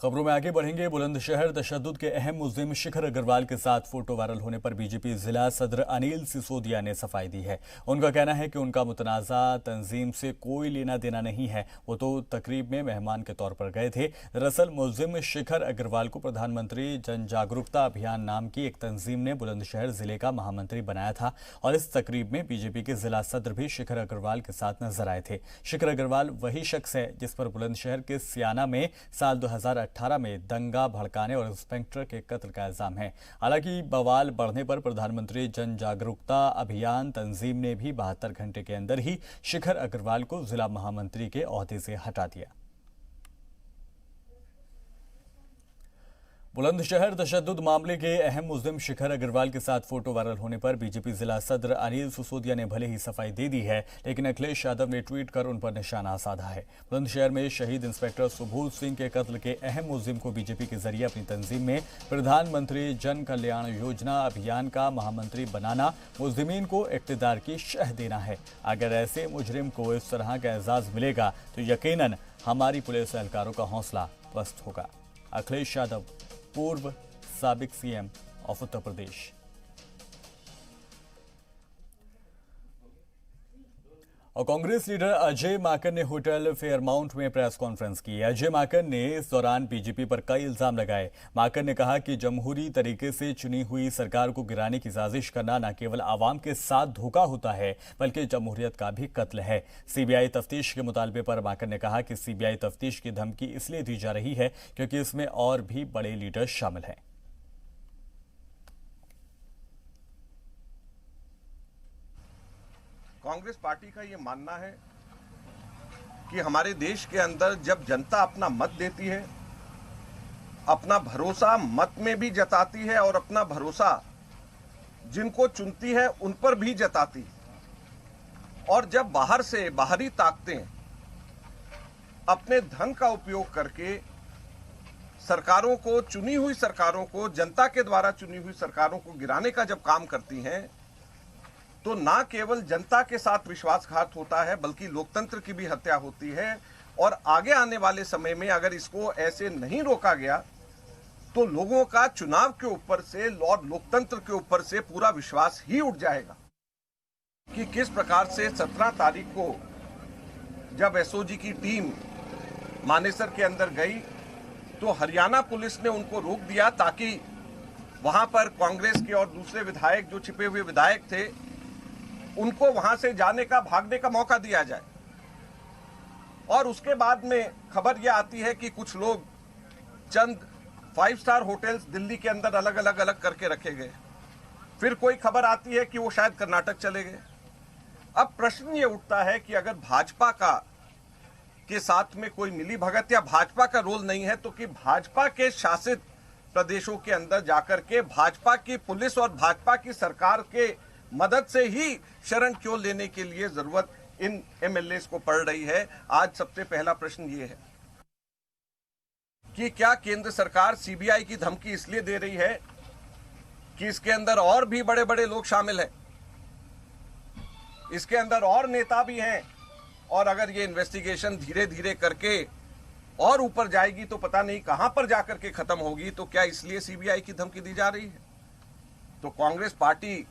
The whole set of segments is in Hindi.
खबरों में आगे बढ़ेंगे। बुलंदशहर तशद्दुद के अहम मुल्जिम शिखर अग्रवाल के साथ फोटो वायरल होने पर बीजेपी जिला सदर अनिल सिसोदिया ने सफाई दी है। उनका कहना है कि उनका मुतनाज़ा तंजीम से कोई लेना देना नहीं है, वो तो तकरीब में मेहमान के तौर पर गए थे। दरअसल मुल्जिम शिखर अग्रवाल को प्रधानमंत्री जन जागरूकता अभियान नाम की एक तंजीम ने बुलंदशहर जिले का महामंत्री बनाया था और इस तकरीब में बीजेपी के जिला सदर भी शिखर अग्रवाल के साथ नजर आए थे। शिखर अग्रवाल वही शख्स है जिस पर बुलंदशहर के सियाना में साल 2018 में दंगा भड़काने और इंस्पेक्टर के कत्ल का इल्जाम है। हालांकि बवाल बढ़ने पर प्रधानमंत्री जन जागरूकता अभियान तंजीम ने भी 72 घंटे के अंदर ही शिखर अग्रवाल को जिला महामंत्री के ओहदे से हटा दिया। बुलंदशहर तशद्दुद मामले के अहम मुल्जिम शिखर अग्रवाल के साथ फोटो वायरल होने पर बीजेपी जिला सदर अनिल सिसोदिया ने भले ही सफाई दे दी है, लेकिन अखिलेश यादव ने ट्वीट कर उन पर निशाना साधा है। बुलंदशहर में शहीद इंस्पेक्टर सुबोध सिंह के कत्ल के अहम मुल्जिम को बीजेपी के जरिए अपनी तंजीम में प्रधानमंत्री जन कल्याण योजना अभियान का महामंत्री बनाना मुल्जिमीन को इक्तदार की शह देना है। अगर ऐसे मुजरिम को इस तरह का एजाज मिलेगा तो यकीनन हमारी पुलिस एहलकारों का हौसला पस्त होगा। अखिलेश यादव, पूर्व साबिक सीएम ऑफ उत्तर प्रदेश। और कांग्रेस लीडर अजय माकन ने होटल फेयरमाउंट में प्रेस कॉन्फ्रेंस की। अजय माकन ने इस दौरान बीजेपी पर कई इल्जाम लगाए। माकन ने कहा कि जमहूरी तरीके से चुनी हुई सरकार को गिराने की साजिश करना न केवल आवाम के साथ धोखा होता है बल्कि जमहूरियत का भी कत्ल है। सीबीआई तफ्तीश के मुतालबे पर माकन ने कहा कि सीबीआई तफ्तीश की धमकी इसलिए दी जा रही है क्योंकि इसमें और भी बड़े लीडर शामिल हैं। कांग्रेस पार्टी का ये मानना है कि हमारे देश के अंदर जब जनता अपना मत देती है, अपना भरोसा मत में भी जताती है और अपना भरोसा जिनको चुनती है उन पर भी जताती है, और जब बाहर से बाहरी ताकतें अपने धन का उपयोग करके सरकारों को, चुनी हुई सरकारों को, जनता के द्वारा चुनी हुई सरकारों को गिराने का जब काम करती हैं, तो ना केवल जनता के साथ विश्वासघात होता है बल्कि लोकतंत्र की भी हत्या होती है। और आगे आने वाले समय में अगर इसको ऐसे नहीं रोका गया तो लोगों का चुनाव के ऊपर से और लोकतंत्र के ऊपर से पूरा विश्वास ही उठ जाएगा। कि किस प्रकार से 17 तारीख को जब एसओजी की टीम मानेसर के अंदर गई तो हरियाणा पुलिस ने उनको रोक दिया ताकि वहां पर कांग्रेस के और दूसरे विधायक, जो छिपे हुए विधायक थे, उनको वहां से जाने का, भागने का मौका दिया जाए। और उसके बाद में खबर यह आती है कि कुछ लोग चंद 5 स्टार होटल्स दिल्ली के अंदर अलग अलग करके रखे गए। फिर कोई खबर आती है कि वो शायद कर्नाटक चले गए। अब प्रश्न ये उठता है कि अगर भाजपा के साथ में कोई मिली भगत या भाजपा का रोल नहीं है तो कि भाजपा के शासित प्रदेशों के अंदर जाकर के भाजपा की पुलिस और भाजपा की सरकार के मदद से ही शरण क्यों लेने के लिए जरूरत इन एमएलएस को पड़ रही है। आज सबसे पहला प्रश्न ये है कि क्या केंद्र सरकार सीबीआई की धमकी इसलिए दे रही है कि इसके अंदर और भी बड़े बड़े लोग शामिल हैं, इसके अंदर और नेता भी हैं, और अगर ये इन्वेस्टिगेशन धीरे धीरे करके और ऊपर जाएगी तो पता नहीं कहां पर जाकर के खत्म होगी। तो क्या इसलिए सीबीआई की धमकी दी जा रही है? तो कांग्रेस पार्टी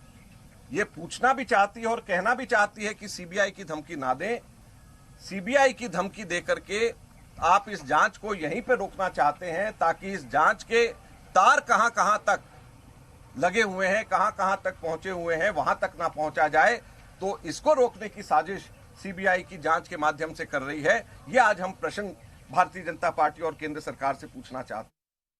ये पूछना भी चाहती है और कहना भी चाहती है कि सीबीआई की धमकी ना दें। सीबीआई की धमकी देकर के आप इस जांच को यहीं पे रोकना चाहते हैं ताकि इस जांच के तार कहां तक लगे हुए हैं, कहां तक पहुंचे हुए हैं, वहां तक ना पहुंचा जाए। तो इसको रोकने की साजिश सीबीआई की जांच के माध्यम से कर रही है। ये आज हम प्रश्न भारतीय जनता पार्टी और केंद्र सरकार से पूछना चाहते हैं।